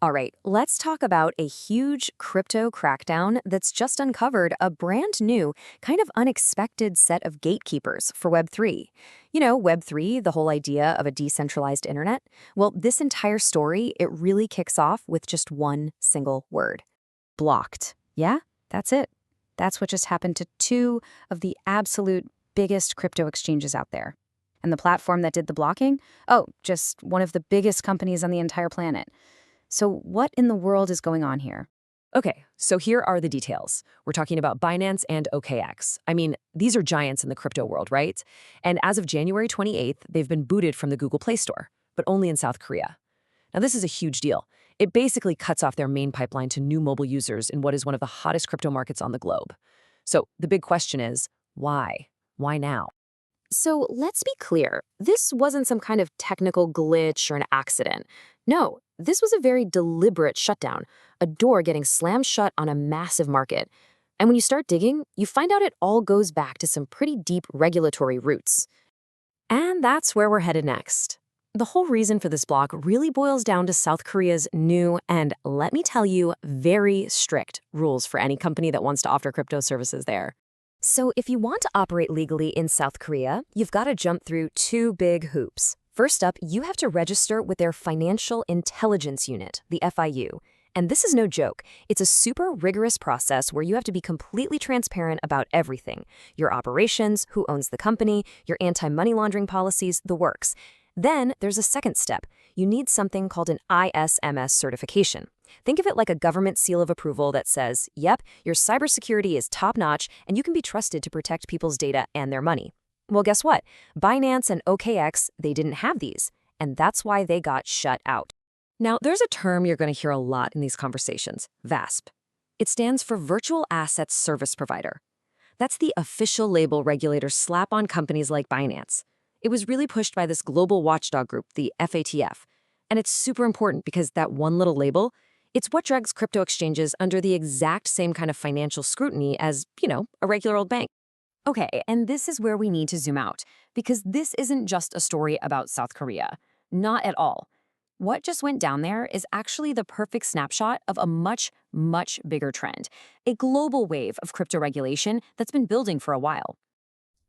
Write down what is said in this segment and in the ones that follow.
All right, let's talk about a huge crypto crackdown that's just uncovered a brand new, kind of unexpected set of gatekeepers for Web3. Web3, the whole idea of a decentralized internet. Well, this entire story, it really kicks off with just one single word: blocked. Yeah, that's it. That's what just happened to two of the absolute biggest crypto exchanges out there. And the platform that did the blocking? Oh, just one of the biggest companies on the entire planet. So what in the world is going on here? Okay, so here are the details. We're talking about Binance and OKX. I mean, these are giants in the crypto world, right? And as of January 28th, they've been booted from the Google Play Store, but only in South Korea. Now, this is a huge deal. It basically cuts off their main pipeline to new mobile users in what is one of the hottest crypto markets on the globe. So the big question is, why? Why now? So let's be clear. This wasn't some kind of technical glitch or an accident. No, this was a very deliberate shutdown, a door getting slammed shut on a massive market. And when you start digging, you find out it all goes back to some pretty deep regulatory roots. And that's where we're headed next. The whole reason for this block really boils down to South Korea's new and, let me tell you, very strict rules for any company that wants to offer crypto services there. So if you want to operate legally in South Korea, you've got to jump through two big hoops. First up, you have to register with their Financial Intelligence Unit, the FIU. And this is no joke. It's a super rigorous process where you have to be completely transparent about everything: your operations, who owns the company, your anti-money laundering policies, the works. Then there's a second step. You need something called an ISMS certification. Think of it like a government seal of approval that says, yep, your cybersecurity is top-notch and you can be trusted to protect people's data and their money. Well, guess what? Binance and OKX, they didn't have these, and that's why they got shut out. Now, there's a term you're going to hear a lot in these conversations: VASP. It stands for Virtual Assets Service Provider. That's the official label regulators slap on companies like Binance. It was really pushed by this global watchdog group, the FATF. And it's super important because that one little label, it's what drags crypto exchanges under the exact same kind of financial scrutiny as, a regular old bank. Okay, and this is where we need to zoom out, because this isn't just a story about South Korea. Not at all. What just went down there is actually the perfect snapshot of a much, much bigger trend, a global wave of crypto regulation that's been building for a while.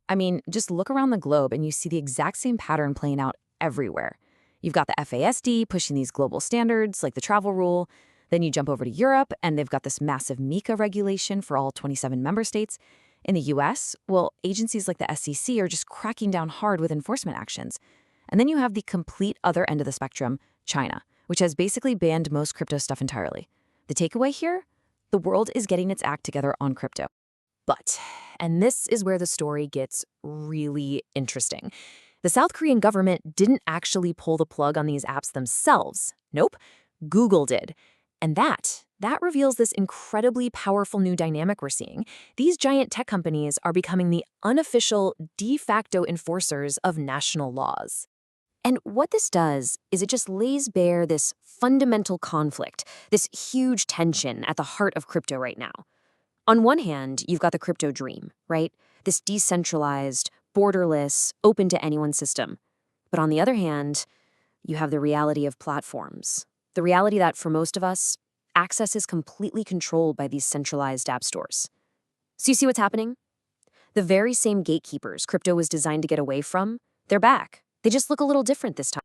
I mean, just look around the globe and you see the exact same pattern playing out everywhere. You've got the FASD pushing these global standards like the travel rule. Then you jump over to Europe and they've got this massive MiCA regulation for all 27 member states. In the US, well, agencies like the SEC are just cracking down hard with enforcement actions. And then you have the complete other end of the spectrum, China, which has basically banned most crypto stuff entirely. The takeaway here? The world is getting its act together on crypto. But, and this is where the story gets really interesting, the South Korean government didn't actually pull the plug on these apps themselves. Nope, Google did. And that reveals this incredibly powerful new dynamic we're seeing. These giant tech companies are becoming the unofficial, de facto enforcers of national laws. And what this does is it just lays bare this fundamental conflict, this huge tension at the heart of crypto right now. On one hand, you've got the crypto dream, right? This decentralized, borderless, open-to-anyone system. But on the other hand, you have the reality of platforms. The reality that, for most of us, access is completely controlled by these centralized app stores. So you see what's happening? The very same gatekeepers crypto was designed to get away from, they're back. They just look a little different this time.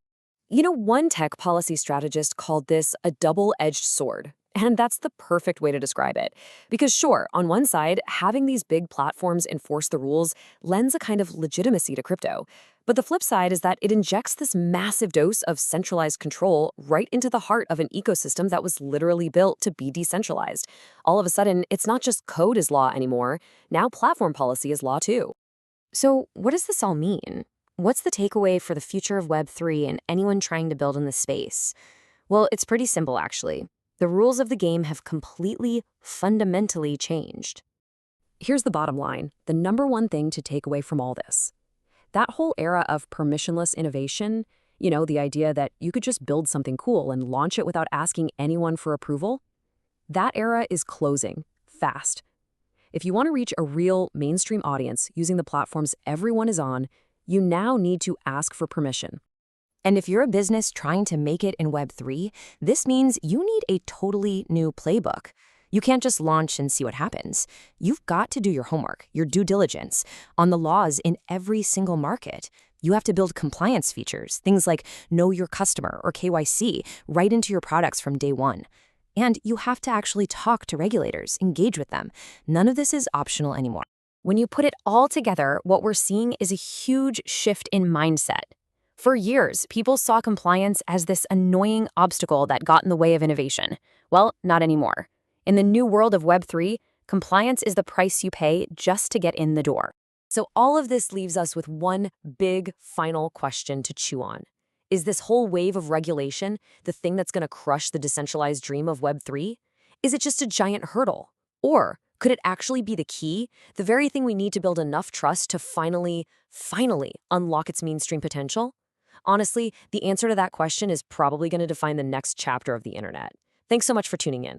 One tech policy strategist called this a double-edged sword. And that's the perfect way to describe it. Because sure, on one side, having these big platforms enforce the rules lends a kind of legitimacy to crypto. But the flip side is that it injects this massive dose of centralized control right into the heart of an ecosystem that was literally built to be decentralized. All of a sudden, it's not just code is law anymore. Now platform policy is law too. So what does this all mean? What's the takeaway for the future of Web3 and anyone trying to build in this space? Well, it's pretty simple, actually. The rules of the game have completely, fundamentally changed. Here's the bottom line, the number one thing to take away from all this. That whole era of permissionless innovation, the idea that you could just build something cool and launch it without asking anyone for approval, that era is closing, fast. If you want to reach a real mainstream audience using the platforms everyone is on, you now need to ask for permission. And if you're a business trying to make it in Web3, this means you need a totally new playbook. You can't just launch and see what happens. You've got to do your homework, your due diligence, on the laws in every single market. You have to build compliance features, things like Know Your Customer or KYC, right into your products from day one. And you have to actually talk to regulators, engage with them. None of this is optional anymore. When you put it all together, what we're seeing is a huge shift in mindset. For years, people saw compliance as this annoying obstacle that got in the way of innovation. Well, not anymore. In the new world of Web3, compliance is the price you pay just to get in the door. So all of this leaves us with one big final question to chew on. Is this whole wave of regulation the thing that's going to crush the decentralized dream of Web3? Is it just a giant hurdle? Or could it actually be the key, the very thing we need to build enough trust to finally unlock its mainstream potential? Honestly, the answer to that question is probably going to define the next chapter of the internet. Thanks so much for tuning in.